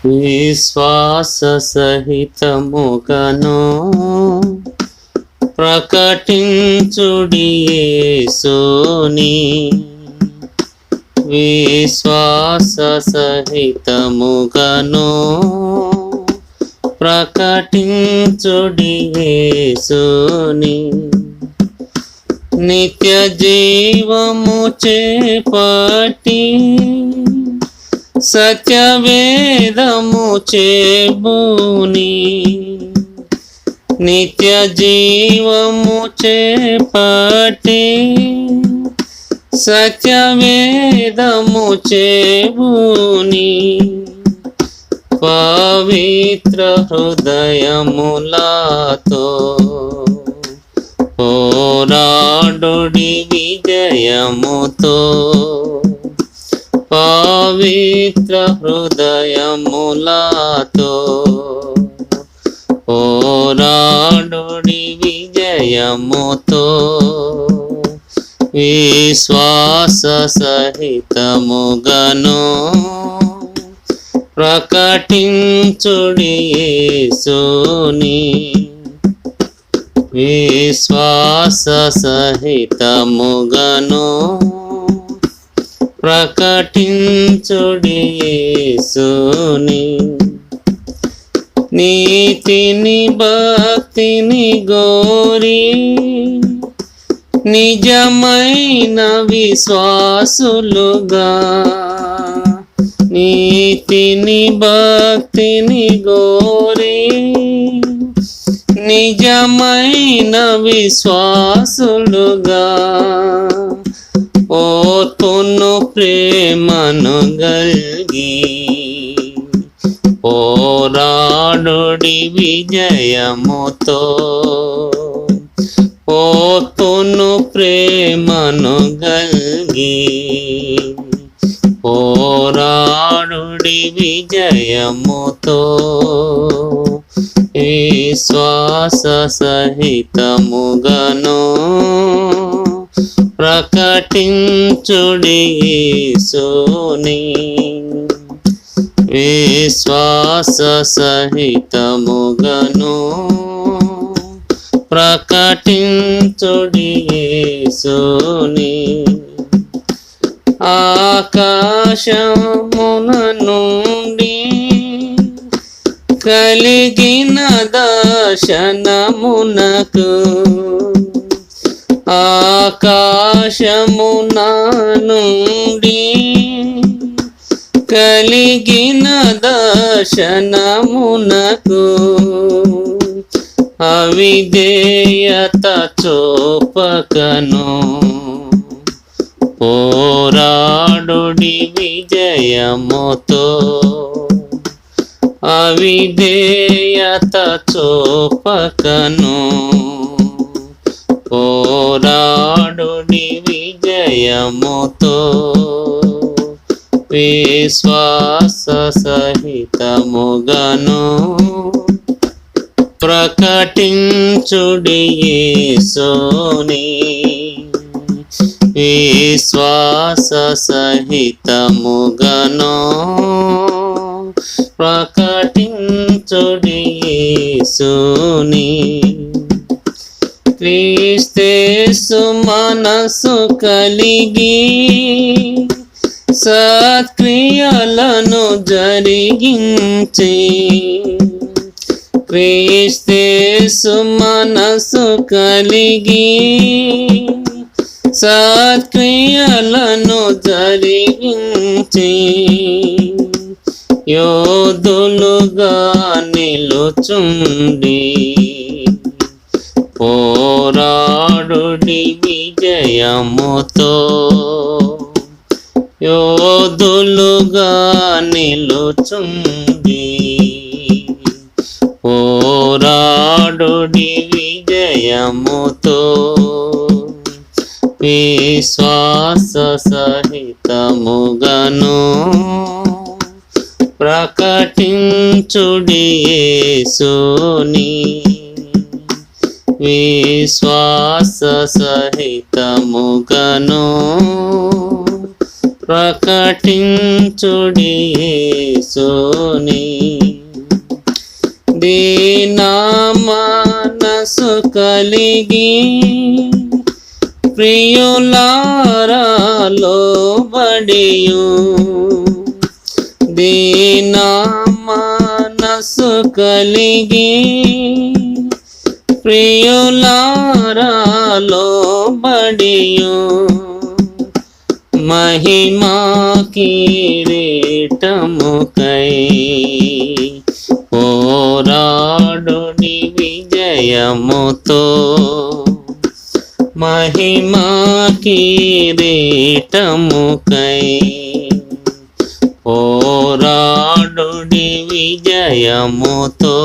విశ్వాస సహితముగను ప్రకటించుడి యేసుని. విశ్వాస సహితముగను ప్రకటించుడి యేసుని. నిత్య జీవము చేపట్టి సత్యవేదము చేబూని. నిత్య జీవము చేపట్టి సత్యవేదము చేబూని. పవిత్ర హృదయములతో పోరాడుడి విజయముతో. పవిత్ర హృదయములతో పోరాడుడి విజయముతో. విశ్వాస సహితముగను ప్రకటించుడి యేసుని. విశ్వాస సహితముగను ప్రకటించుడి యేసుని. నీతిని భక్తిని గోరి నిజమైన విశ్వాసులుగా. నీతిని భక్తిని గోరి నిజమైన విశ్వాసులుగా. ఓర్పును ప్రేమను గల్గి పోరాడుడి విజయముతో. ఓర్పును ప్రేమను గల్గి పోరాడుడి విజయముతో. విశ్వాస సహితముగను ప్రకటించుడి యేసుని. విశ్వాస సహితముగను ప్రకటించుడి యేసుని. ఆకాశమున నుండి కలిగిన దర్శనమునకు. ఆకాశమున నుండి కలిగిన దర్శనమునకు అవిధేయత చూపకను పోరాడుడి విజయముతో. అవిధేయత చూపకను పోరాడుడి విజయముతో. విశ్వాస సహితముగను ప్రకటించుడి యేసుని. విశ్వాస సహితముగను ప్రకటించుడి యేసుని. క్రీస్తు మనసు కలిగి సత్క్రియలను జరిగించి. క్రీస్తు మనసు కలిగి సత్క్రియలను జరిగించి. యోధులుగా నిలుచుండి పోరాడుడి విజయముతో. యోధులుగా నిలుచుండి పోరాడుడి విజయముతో. విశ్వాస సహితముగను ప్రకటించుడి యేసుని. విశ్వాస సహితముగను ప్రకటించుడి యేసుని. దీన మనసు కలిగి ప్రియులారా లోబడియు, దీన మనసు కలిగి ప్రియులారా లోబడియు, మహిమా కిరీటముకై పోరాడుడి విజయముతో, మహిమా కిరీటముకై పోరాడుడి విజయముతో,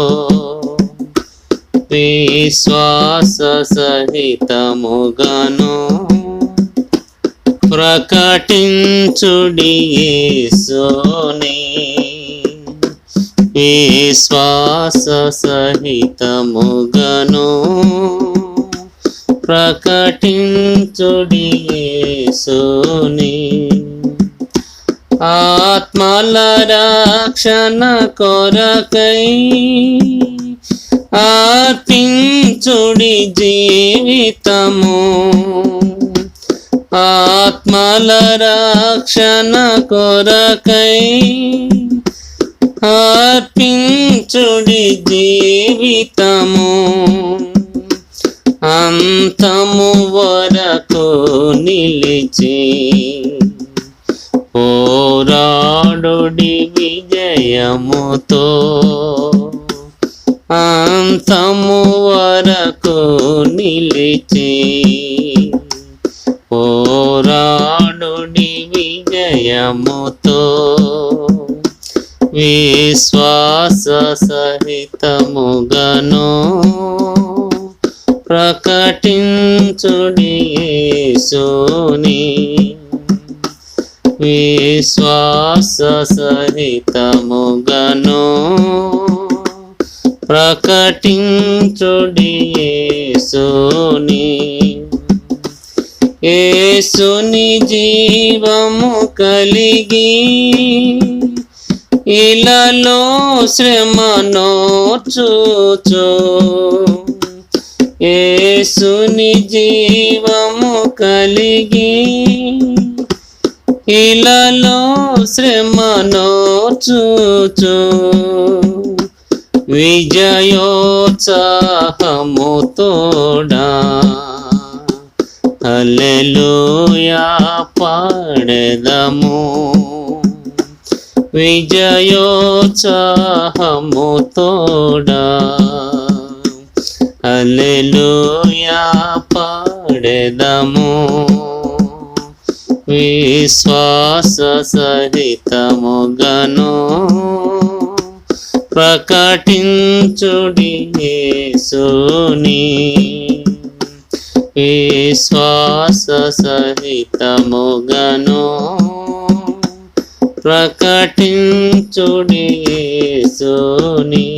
విశ్వాస సహితముగాను ప్రకటించుడి యేసుని. విశ్వాస సహితముగాను ప్రకటించుడి యేసుని. ఆత్మల రక్షణ కొరకై అర్పించుడి జీవితము, ఆత్మల రక్షణ కొరకై అర్పించుడి జీవితము, అంతము వరకు నిలిచి పోరాడుడి విజయముతో, అంతము వరకు నిలిచి పోరాడుడి విజయముతో, విశ్వాస సహితముగాను ప్రకటించుడి యేసుని. విశ్వాస సహితముగాను ప్రకటించుడి యేసుని. యేసుని జీవము కలిగి ఇలలో శ్రమనోర్చుచు, యేసుని జీవము కలిగి ఇలలో శ్రమనోర్చుచు, విజయోత్సాహముతోడా హల్లెలూయా పాడెదము, విజయోత్సాహముతోడా హల్లెలూయా పాడెదము, విశ్వాస సహితముగాను ప్రకటించుడి యేసుని. విశ్వాస సహితముగాను ప్రకటించుడి యేసుని.